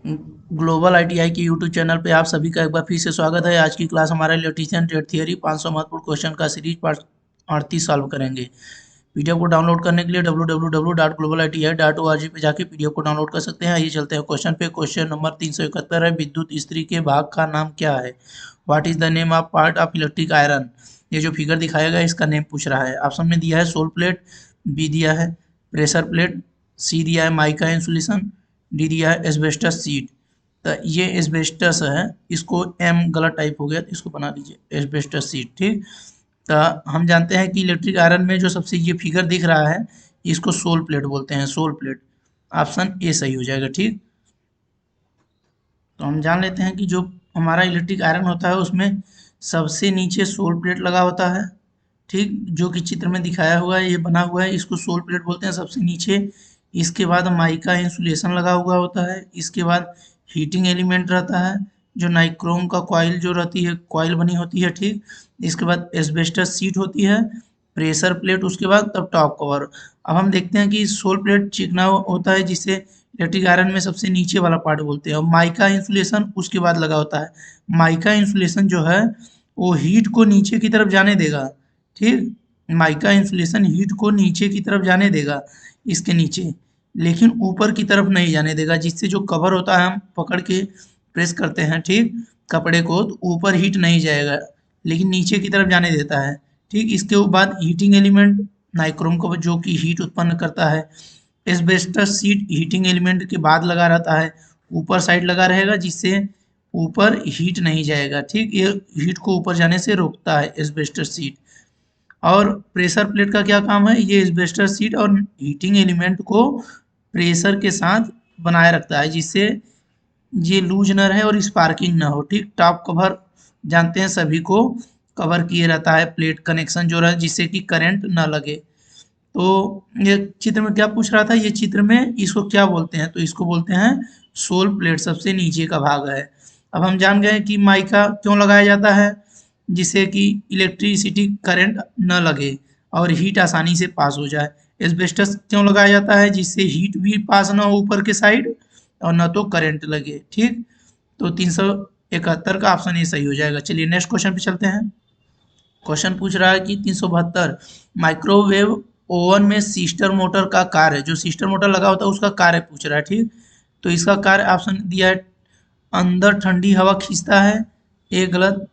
Global ITI के YouTube channel पे आप सभी का एक बार फिर से स्वागत है। आज की क्लास हमारा इलेक्ट्रीशियन ट्रेड थियरी 500 महत्वपूर्ण क्वेश्चन का सीरीज पार्ट 38 सॉल्व करेंगे। पीडीएफ को डाउनलोड करने के लिए www.globaliti.org पे जाके पीडीएफ को डाउनलोड कर सकते हैं। आइए चलते हैं क्वेश्चन पे। क्वेश्चन नंबर 371 है, विद्युत इस्त्री के भाग का नाम क्या है? What is the name of part of electric iron? ये जो फिगर दिखाया गया है इसका नेम पूछ रहा है। ऑप्शन में दिया है सोल प्लेट, बी दिया है प्रेशर प्लेट, सी दिया है माइका इंसुलेशन, डी दिया है एस्बेस्टस शीट। तो ये एस्बेस्टस है, इसको एम गलत टाइप हो गया तो इसको बना दीजिए एस्बेस्टस शीट। ठीक, तो हम जानते हैं कि इलेक्ट्रिक आयरन में जो सबसे ये फिगर दिख रहा है इसको सोल प्लेट बोलते हैं, सोल प्लेट। ऑप्शन ए सही हो जाएगा। ठीक, तो हम जान लेते हैं कि जो हमारा इलेक्ट्रिक आयरन होता है उसमें सबसे नीचे सोल प्लेट लगा होता है। ठीक, जो कि चित्र में दिखाया हुआ है, ये बना हुआ है, इसको सोल प्लेट बोलते हैं सबसे नीचे। इसके बाद माइका इंसुलेशन लगा हुआ होता है। इसके बाद हीटिंग एलिमेंट रहता है, जो नाइक्रोम का कॉइल जो रहती है, कॉइल बनी होती है। ठीक, इसके बाद एस्बेस्टस शीट होती है, प्रेशर प्लेट, उसके बाद तब टॉप कवर। अब हम देखते हैं कि सोल प्लेट चिकना होता है जिसे इलेक्ट्रिक आयरन में सबसे नीचे वाला पार्ट बोलते हैं, और माइका इंसुलेशन उसके बाद लगा होता है। माइका इंसुलेशन जो है वो हीट को नीचे की तरफ जाने देगा। ठीक, माइका इंसुलेशन हीट को नीचे की तरफ जाने देगा, इसके नीचे, लेकिन ऊपर की तरफ नहीं जाने देगा, जिससे जो कवर होता है हम पकड़ के प्रेस करते हैं, ठीक, कपड़े को, तो ऊपर हीट नहीं जाएगा लेकिन नीचे की तरफ जाने देता है। ठीक, इसके बाद हीटिंग एलिमेंट नाइक्रोम कवर जो कि हीट उत्पन्न करता है। एस्बेस्टस शीट हीटिंग एलिमेंट के बाद लगा रहता है, ऊपर साइड लगा रहेगा जिससे ऊपर हीट नहीं जाएगा। ठीक, ये हीट को ऊपर जाने से रोकता है एस्बेस्टस शीट। और प्रेशर प्लेट का क्या काम है? ये एस्बेस्टस शीट और हीटिंग एलिमेंट को प्रेशर के साथ बनाए रखता है, जिससे ये लूज न रहे और स्पार्किंग ना हो। ठीक, टॉप कवर जानते हैं सभी को, कवर किए रहता है प्लेट कनेक्शन जो रहा, जिससे कि करंट ना लगे। तो ये चित्र में क्या पूछ रहा था, ये चित्र में इसको क्या बोलते हैं? तो इसको बोलते हैं सोल प्लेट, सबसे नीचे का भाग है। अब हम जान गए कि माइका क्यों लगाया जाता है, जिससे कि इलेक्ट्रिसिटी करंट न लगे और हीट आसानी से पास हो जाए। एस्बेस्टस क्यों लगाया जाता है, जिससे हीट भी पास ना हो ऊपर के साइड और न तो करंट लगे। ठीक, तो 371 का ऑप्शन ये सही हो जाएगा। चलिए नेक्स्ट क्वेश्चन पे चलते हैं। क्वेश्चन पूछ रहा है कि 372 माइक्रोवेव ओवन में सिस्टर मोटर का कार्य, जो सिस्टर मोटर लगा होता है उसका कार्य पूछ रहा है। ठीक, तो इसका कार्य ऑप्शन दिया है, अंदर ठंडी हवा खींचता है, ये गलत।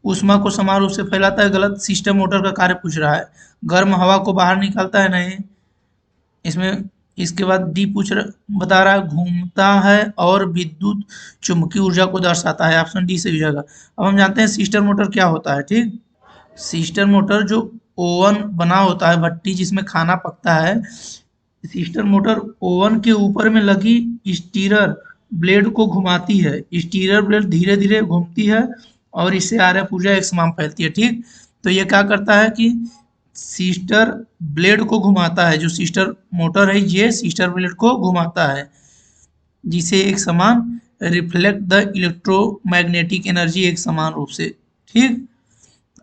ऊष्मा को समान रूप से फैलाता है, गलत। सिस्टम मोटर का कार्य पूछ रहा है, गर्म हवा को बाहर निकालता है, नहीं। इसमें इसके बाद डी बता रहा है, घूमता है और विद्युत चुंबकीय ऊर्जा को दर्शाता है। ऑप्शन डी सही हो जाएगा। अब हम जानते हैं सिस्टर मोटर क्या होता है। ठीक, सिस्टर मोटर जो ओवन बना होता है, भट्टी जिसमें खाना पकता है, सिस्टर मोटर ओवन के ऊपर में लगी स्टीरर ब्लेड को घुमाती है। स्टीरर ब्लेड धीरे धीरे घूमती है और इससे आ रहा ऊर्जा एक समान फैलती है। ठीक, तो ये क्या करता है कि सिस्टर ब्लेड को घुमाता है, जो सिस्टर मोटर है ये सिस्टर ब्लेड को घुमाता है, जिसे एक समान रिफ्लेक्ट द इलेक्ट्रोमैग्नेटिक एनर्जी एक समान रूप से। ठीक,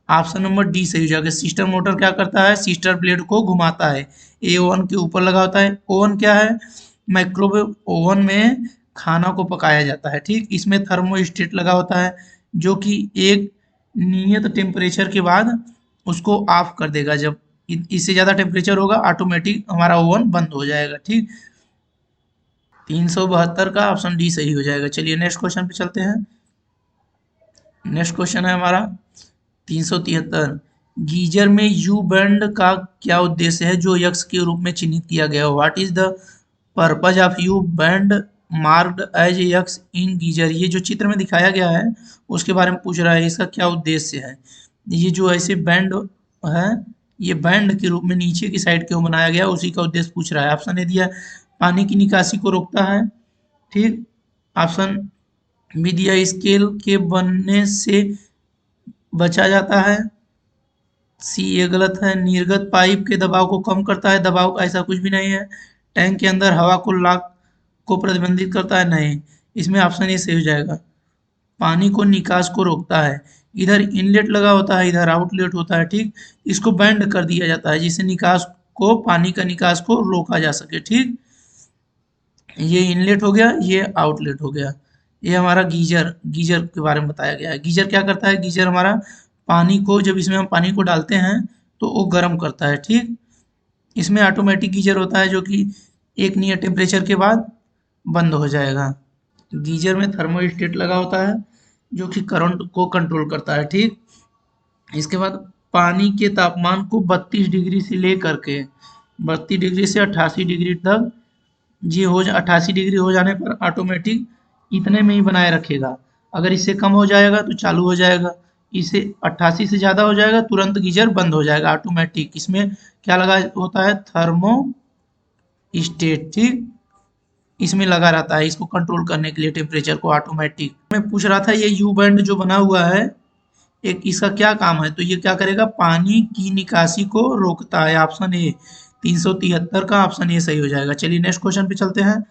ऑप्शन नंबर डी सही हो जाएगा। सिस्टर मोटर क्या करता है, सिस्टर ब्लेड को घुमाता है। ए ओवन के ऊपर लगा होता है। ओवन क्या है? माइक्रोवेव ओवन में खाना को पकाया जाता है। ठीक, इसमें थर्मोस्टेट लगा होता है, जो कि एक नियत टेम्परेचर के बाद उसको ऑफ कर देगा। जब इससे ज़्यादा टेम्परेचर होगा ऑटोमेटिक हमारा ओवन बंद हो जाएगा। ठीक, 372 का ऑप्शन डी सही हो जाएगा। चलिए नेक्स्ट क्वेश्चन पे चलते हैं। नेक्स्ट क्वेश्चन है हमारा 373, गीजर में यू बैंड का क्या उद्देश्य है जो यक्स के रूप में चिन्हित किया गया है? What is the purpose of U bend marked as X in geyser? ये जो चित्र में दिखाया गया है उसके बारे में पूछ रहा है, इसका क्या उद्देश्य है? ये जो ऐसे बैंड है, ये बैंड के रूप में नीचे की साइड क्यों बनाया गया, उसी का उद्देश्य पूछ रहा है। ऑप्शन ए दिया, पानी की निकासी को रोकता है। ठीक, ऑप्शन बी दिया, स्केल के बनने से बचा जाता है। सी ये गलत है, निर्गत पाइप के दबाव को कम करता है। दबाव का ऐसा कुछ भी नहीं है। टैंक के अंदर हवा को लॉक को प्रतिबंधित करता है, नहीं। इसमें ऑप्शन ए सही हो जाएगा। पानी को निकास को रोकता है। इधर इनलेट लगा होता है, इधर आउटलेट होता है। ठीक, इसको बैंड कर दिया जाता है जिससे निकास को, पानी का निकास को रोका जा सके। ठीक, ये इनलेट हो गया, ये आउटलेट हो गया। ये हमारा गीजर, गीजर के बारे में बताया गया है। गीजर क्या करता है? गीजर हमारा पानी को, जब इसमें हम पानी को डालते हैं तो वो गर्म करता है, ठीक। इसमें ऑटोमेटिक गीजर होता है जो कि एक नियर टेम्परेचर के बाद बंद हो जाएगा। गीजर में थर्मोस्टेट लगा होता है जो कि करंट को कंट्रोल करता है, ठीक। इसके बाद पानी के तापमान को 32 डिग्री से लेकर के 32 डिग्री से 88 डिग्री तक, ये हो 88 डिग्री हो जाने पर ऑटोमेटिक इतने में ही बनाए रखेगा। अगर इससे कम हो जाएगा तो चालू हो जाएगा, इसे 88 से ज़्यादा हो जाएगा तुरंत गीजर बंद हो जाएगा ऑटोमेटिक। इसमें क्या लगा होता है? थर्मो स्टेट, ठीक। इसमें लगा रहता है इसको कंट्रोल करने के लिए टेम्परेचर को ऑटोमेटिक। मैं पूछ रहा था ये यू बैंड जो बना हुआ है, एक इसका क्या काम है? तो ये क्या करेगा? पानी की निकासी को रोकता है। ऑप्शन ए 373 का ऑप्शन ए सही हो जाएगा। चलिए नेक्स्ट क्वेश्चन पे चलते हैं।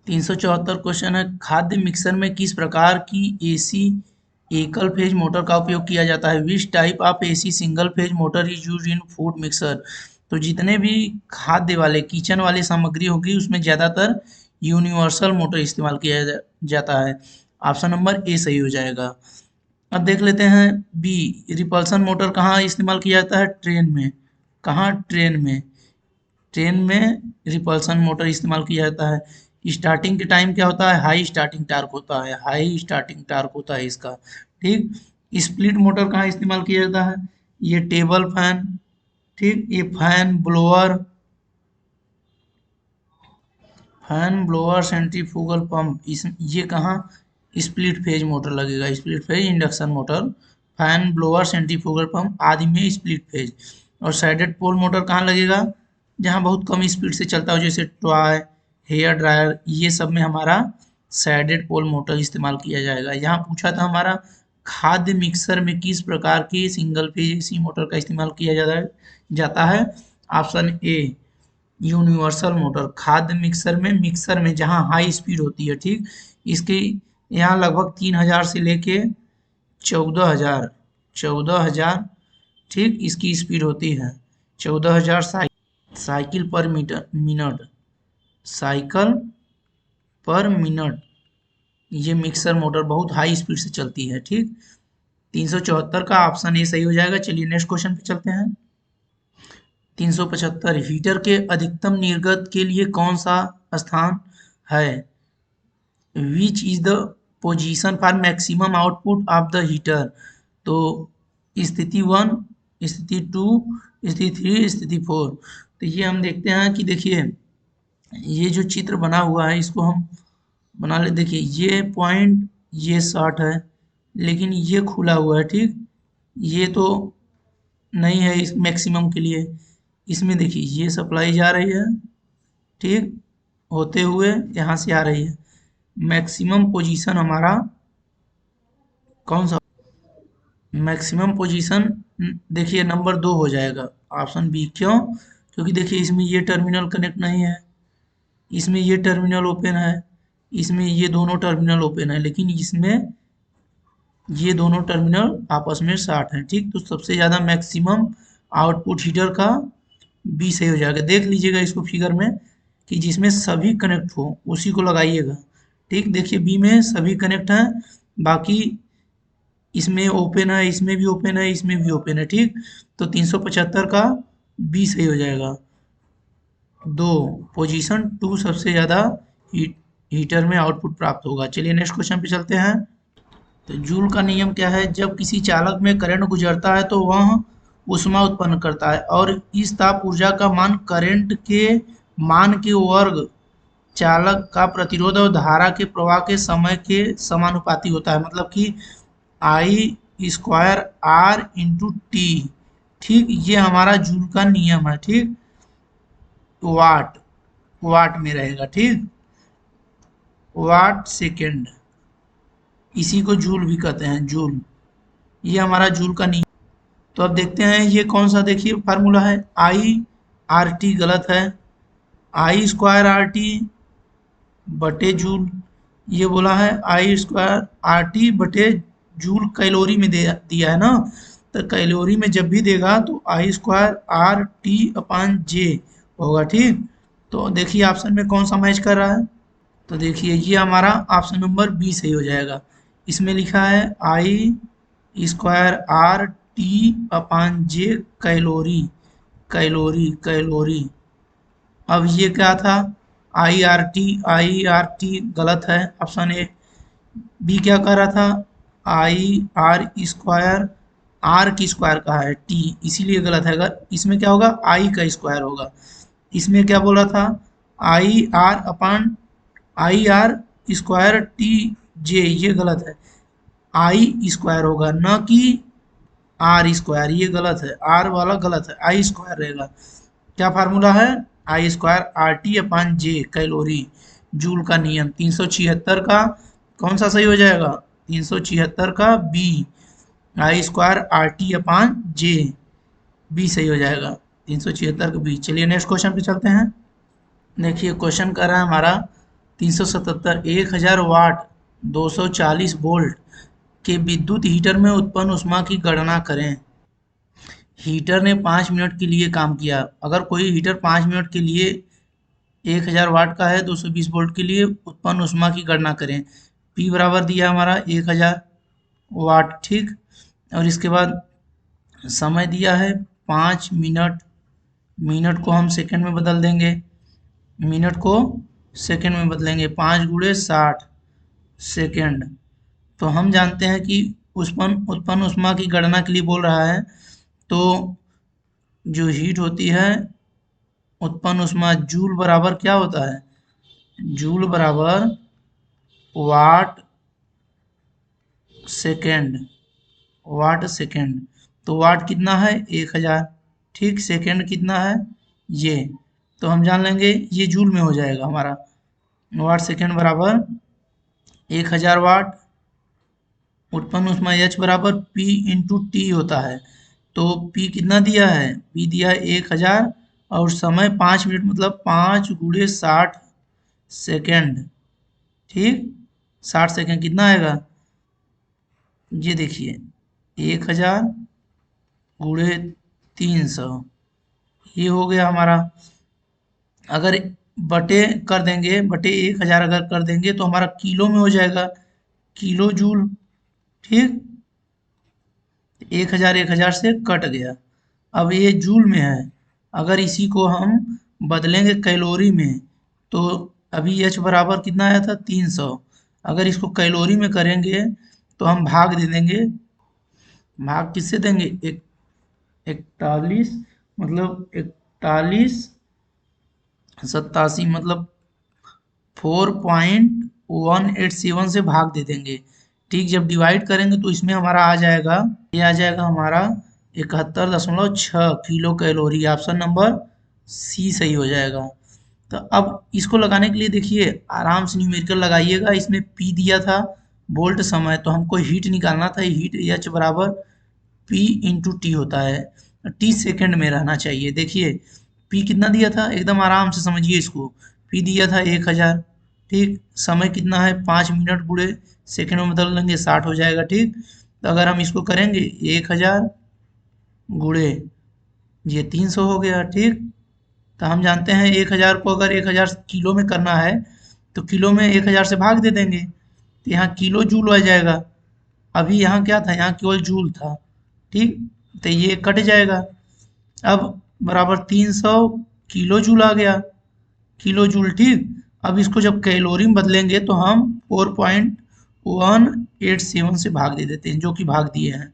374 क्वेश्चन है, खाद्य मिक्सर में किस प्रकार की एसी एकल फेज मोटर का उपयोग किया जाता है? Which type of AC single phase motor is use in food mixer? तो जितने भी खाद्य वाले किचन वाली सामग्री होगी उसमें ज़्यादातर यूनिवर्सल मोटर इस्तेमाल किया जाता है। ऑप्शन नंबर ए सही हो जाएगा। अब देख लेते हैं बी, रिपल्सन मोटर कहाँ इस्तेमाल किया जाता है? ट्रेन में। कहाँ? ट्रेन में। ट्रेन में रिपल्सन मोटर इस्तेमाल किया जाता है। स्टार्टिंग के टाइम क्या होता है? हाई स्टार्टिंग टार्क होता है, हाई स्टार्टिंग टार्क होता है इसका, ठीक। स्प्लिट मोटर कहाँ इस्तेमाल किया जाता है? ये टेबल फैन, ठीक। ये फैन ब्लोअर सेंट्रीफ्यूगल पंप, इस ये कहाँ? स्प्लिट फेज मोटर लगेगा, split phase induction motor. Fan blower centrifugal pump आदि में स्प्लिट फेज। और साइडेड पोल मोटर कहाँ लगेगा? जहाँ बहुत कम स्पीड से चलता हो, जैसे टॉय, हेयर ड्रायर, ये सब में हमारा साइडेड पोल मोटर इस्तेमाल किया जाएगा। यहाँ पूछा था हमारा खाद्य मिक्सर में किस प्रकार की सिंगल फेज एसी मोटर का इस्तेमाल किया जाता है। Option a universal motor. खाद्य मिक्सर में जहाँ हाई स्पीड होती है, ठीक। इसके यहाँ लगभग 3000 से लेके 14,000 ठीक इसकी स्पीड होती है। 14,000 साइकिल पर मिनट, साइकिल पर मिनट। ये मिक्सर मोटर बहुत हाई स्पीड से चलती है, ठीक। 374 का ऑप्शन ए सही हो जाएगा। चलिए नेक्स्ट क्वेश्चन पे चलते हैं। 375, हीटर के अधिकतम निर्गत के लिए कौन सा स्थान है? Which is the position for maximum output of the heater? तो स्थिति 1, स्थिति 2, स्थिति 3, स्थिति 4। तो ये हम देखते हैं कि देखिए ये जो चित्र बना हुआ है इसको हम बना ले। देखिए ये पॉइंट, ये शॉर्ट है लेकिन ये खुला हुआ है, ठीक। ये तो नहीं है इस मैक्सिमम के लिए। इसमें देखिए ये सप्लाई जा रही है, ठीक, होते हुए यहाँ से आ रही है। मैक्सिमम पोजीशन हमारा कौन सा? मैक्सिमम पोजीशन देखिए नंबर 2 हो जाएगा, ऑप्शन बी। क्यों? क्योंकि देखिए इसमें ये टर्मिनल कनेक्ट नहीं है, इसमें ये टर्मिनल ओपन है, इसमें ये दोनों टर्मिनल ओपन है, लेकिन इसमें ये दोनों टर्मिनल आपस में शॉर्ट हैं, ठीक। तो सबसे ज़्यादा मैक्सिमम आउटपुट हीटर का बी सही हो जाएगा। देख लीजिएगा इसको फिगर में कि जिसमें सभी कनेक्ट हो उसी को लगाइएगा, ठीक। देखिए बी में सभी कनेक्ट हैं, बाकी इसमें ओपन है, इसमें भी ओपन है, इसमें भी ओपन है, ठीक। तो 375 का बी सही हो जाएगा। दो, पोजीशन 2 सबसे ज़्यादा हीटर में आउटपुट प्राप्त होगा। चलिए नेक्स्ट क्वेश्चन पे चलते हैं। तो जूल का नियम क्या है? जब किसी चालक में करंट गुजरता है तो वह ऊष्मा उत्पन्न करता है और इस ताप ऊर्जा का मान करंट के मान के वर्ग चालक का प्रतिरोध और धारा के प्रवाह के समय के समानुपाती होता है। मतलब कि आई स्क्वायर आर इंटू टी, ठीक। ये हमारा जूल का नियम है, ठीक। वाट, वाट में रहेगा, ठीक। वाट सेकेंड, इसी को जूल भी कहते हैं, जूल। ये हमारा जूल का नियम। तो अब देखते हैं ये कौन सा, देखिए फार्मूला है आई आर टी, गलत है। आई स्क्वायर आर टी बटे जूल, ये बोला है आई स्क्वायर आर टी बटे जूल, कैलोरी में दिया है ना। तो कैलोरी में जब भी देगा तो आई स्क्वायर आर टी अपान जे होगा, ठीक। तो देखिए ऑप्शन में कौन सा मैच कर रहा है। तो देखिए ये हमारा ऑप्शन नंबर बी सही हो जाएगा। इसमें लिखा है आई स्क्वायर आर टी अपान जे कैलोरी, कैलोरी कैलोरी। अब ये क्या था, आई आर टी गलत है ऑप्शन ए। बी क्या कह रहा था, आई आर स्क्वायर, आर की स्क्वायर कहा है टी, इसीलिए गलत है। अगर इसमें क्या होगा, आई का स्क्वायर होगा। इसमें क्या बोला था, I R upon I R square T J, ये गलत है। आई स्क्वायर होगा न कि आर स्क्वायर, ये गलत है, आर वाला गलत है, आई स्क्वायर रहेगा। क्या फार्मूला है, आई स्क्वायर आर टी अपान जे कैलोरी, जूल का नियम। 376 का कौन सा सही हो जाएगा, 376 का बी, आई स्क्वायर आर टी अपान जे, बी सही हो जाएगा, 376 का बी। चलिए नेक्स्ट क्वेश्चन पे चलते हैं। देखिए क्वेश्चन कर रहा है हमारा 377, 1000 वाट 240 वोल्ट के विद्युत हीटर में उत्पन्न ऊष्मा की गणना करें। हीटर ने 5 मिनट के लिए काम किया। अगर कोई हीटर 5 मिनट के लिए 1000 वाट का है, 220 वोल्ट के लिए उत्पन्न ऊष्मा की गणना करें। पी बराबर दिया हमारा 1000 वाट, ठीक। और इसके बाद समय दिया है 5 मिनट, मिनट को हम सेकंड में बदल देंगे, मिनट को सेकंड में बदलेंगे, 5 × 60 सेकंड। तो हम जानते हैं कि उत्पन्न ऊष्मा की गणना के लिए बोल रहा है, तो जो हीट होती है, उत्पन्न ऊष्मा, जूल बराबर क्या होता है, जूल बराबर वाट सेकेंड, वाट सेकेंड। तो वाट कितना है 1000, ठीक, सेकेंड कितना है ये, तो हम जान लेंगे ये जूल में हो जाएगा हमारा। वाट सेकेंड बराबर 1000 वाट, उत्पन्न ऊष्मा एच बराबर पी इंटू टी होता है। तो पी कितना दिया है, पी दिया है 1000, और समय 5 मिनट, मतलब 5 × 60 सेकेंड, ठीक। 60 सेकेंड कितना आएगा, ये देखिए 1000 × 300, ये हो गया हमारा। अगर बटे कर देंगे, बटे 1000 अगर कर देंगे तो हमारा किलो में हो जाएगा, किलो जूल, ठीक। 1000 से कट गया। अब ये जूल में है, अगर इसी को हम बदलेंगे कैलोरी में, तो अभी एच बराबर कितना आया था 300, अगर इसको कैलोरी में करेंगे तो हम भाग दे देंगे, भाग किससे देंगे, 41, मतलब 4187, मतलब 4.187 से भाग दे देंगे, ठीक। जब डिवाइड करेंगे तो इसमें हमारा आ जाएगा, ये आ जाएगा हमारा 71.6 kilo calorie. Option number C सही हो जाएगा। तो अब इसको लगाने के लिए देखिए आराम से न्यूमेरिकल लगाइएगा। इसमें पी दिया था वोल्ट समय, तो हमको हीट निकालना था, हीट एच बराबर पी इंटू टी होता है, टी सेकंड में रहना चाहिए। देखिए पी कितना दिया था, एकदम आराम से समझिए इसको, पी दिया था 1000, ठीक। समय कितना है 5 मिनट, गुणे सेकंड में बदल लेंगे 60 हो जाएगा, ठीक। तो अगर हम इसको करेंगे 1000 गुणे ये 300 हो गया, ठीक। तो हम जानते हैं 1000 को अगर 1000 किलो में करना है तो किलो में 1000 से भाग दे देंगे, तो यहाँ किलो जूल आ जाएगा। अभी यहाँ क्या था, यहाँ केवल जूल था, ठीक। तो ये कट जाएगा। अब बराबर 300 किलो जूल आ गया, किलो जूल, ठीक। अब इसको जब कैलोरी में बदलेंगे तो हम 4.187 से भाग दे देते हैं, जो कि भाग दिए हैं,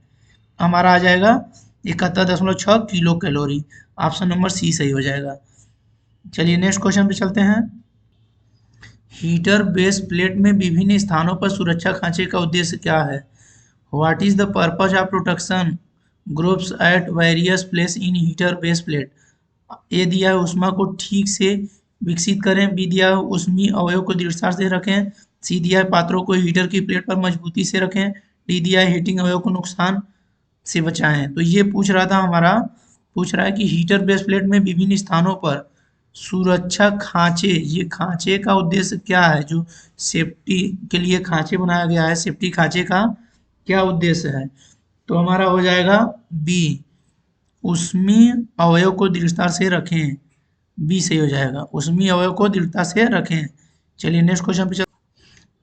हमारा आ जाएगा 71.6 kilo calorie. Option number C सही हो जाएगा। चलिए नेक्स्ट क्वेश्चन पे चलते हैं। हीटर बेस प्लेट में विभिन्न स्थानों पर सुरक्षा खांचे का उद्देश्य क्या है। What is the purpose of protection groups at various place in heater base plate. ए दिया है ऊष्मा को ठीक से विकसित करें, बी दिया है ऊष्मीय अवयव को दृढ़ता से रखें, सी दिया है पात्रों को हीटर की प्लेट पर मजबूती से रखें, डी दिया है हीटिंग अवयव को नुकसान से बचाएं। तो ये पूछ रहा था हमारा, पूछ रहा है कि हीटर बेस प्लेट में विभिन्न स्थानों पर सुरक्षा खांचे, ये खांचे का उद्देश्य क्या है, जो सेफ्टी के लिए खांचे बनाया गया है, सेफ्टी खांचे का क्या उद्देश्य है। तो हमारा हो जाएगा बी, ऊष्मीय अवयव को दृढ़ता से रखें, बी सही हो जाएगा। उसमें अवयव को दृढ़ता से रखें। चलिए नेक्स्ट क्वेश्चन पे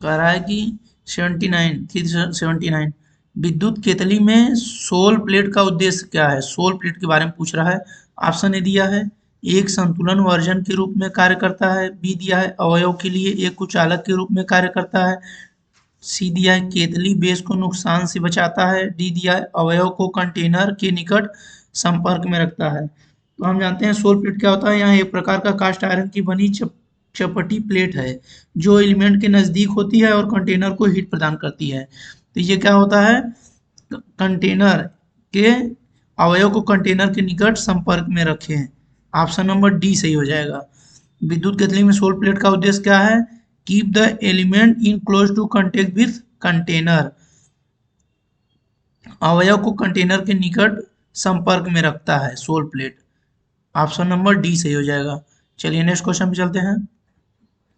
कह रहा है कि 79 विद्युत केतली में सोल प्लेट का उद्देश्य क्या है। सोल प्लेट के बारे में पूछ रहा है। ऑप्शन ए दिया है, एक संतुलन वर्जन के रूप में कार्य करता है। बी दिया है अवयव के लिए एक कुचालक के रूप में कार्य करता है। सी दिया है केतली बेस को नुकसान से बचाता है। डी दिया है अवयव को कंटेनर के निकट संपर्क में रखता है। तो हम जानते हैं सोल प्लेट क्या होता है। यहाँ एक प्रकार का कास्ट आयरन की बनी चपटी प्लेट है जो एलिमेंट के नज़दीक होती है और कंटेनर को हीट प्रदान करती है। तो ये क्या होता है, कंटेनर के अवयव को कंटेनर के निकट संपर्क में रखें। ऑप्शन नंबर डी सही हो जाएगा। विद्युत केतली में सोल प्लेट का उद्देश्य क्या है, keep the element in close to contact with container, अवयव को कंटेनर के निकट संपर्क में रखता है sole plate. Option number D सही हो जाएगा। चलिए नेक्स्ट क्वेश्चन पे चलते हैं।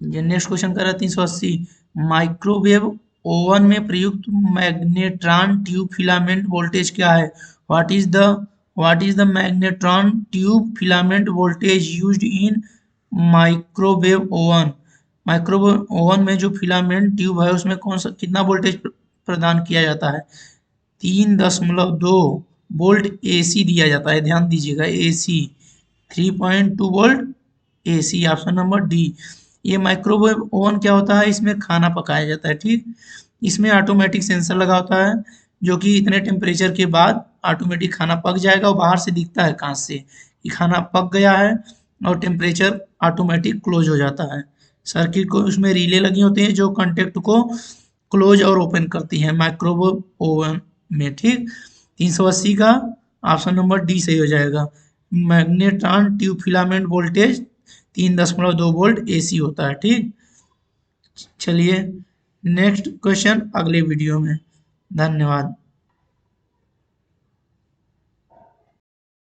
ये नेक्स्ट क्वेश्चन कर रहा है 380 माइक्रोवेव ओवन में प्रयुक्त मैग्नेट्रॉन ट्यूब फिलामेंट वोल्टेज क्या है। What is the magnetron tube filament voltage used in microwave oven. Microwave oven में जो फिलामेंट ट्यूब है उसमें कौन सा कितना वोल्टेज प्रदान किया जाता है। 3.2 वोल्ट AC दिया जाता है। ध्यान दीजिएगा AC 3.2 volt AC। Option number D. ये माइक्रोवेव ओवन क्या होता है, इसमें खाना पकाया जाता है। ठीक, इसमें ऑटोमेटिक सेंसर लगा होता है जो कि इतने टेम्परेचर के बाद ऑटोमेटिक खाना पक जाएगा और बाहर से दिखता है कांच से कि खाना पक गया है और टेम्परेचर ऑटोमेटिक क्लोज हो जाता है। सर्किट को उसमें रिले लगी होती हैं जो कंटेक्ट को क्लोज और ओपन करती हैं माइक्रोवेव ओवन में। ठीक, 380 का ऑप्शन नंबर डी सही हो जाएगा। Magnetron tube filament voltage 3.2 volt AC होता है। ठीक, चलिए नेक्स्ट क्वेश्चन अगले वीडियो में। धन्यवाद।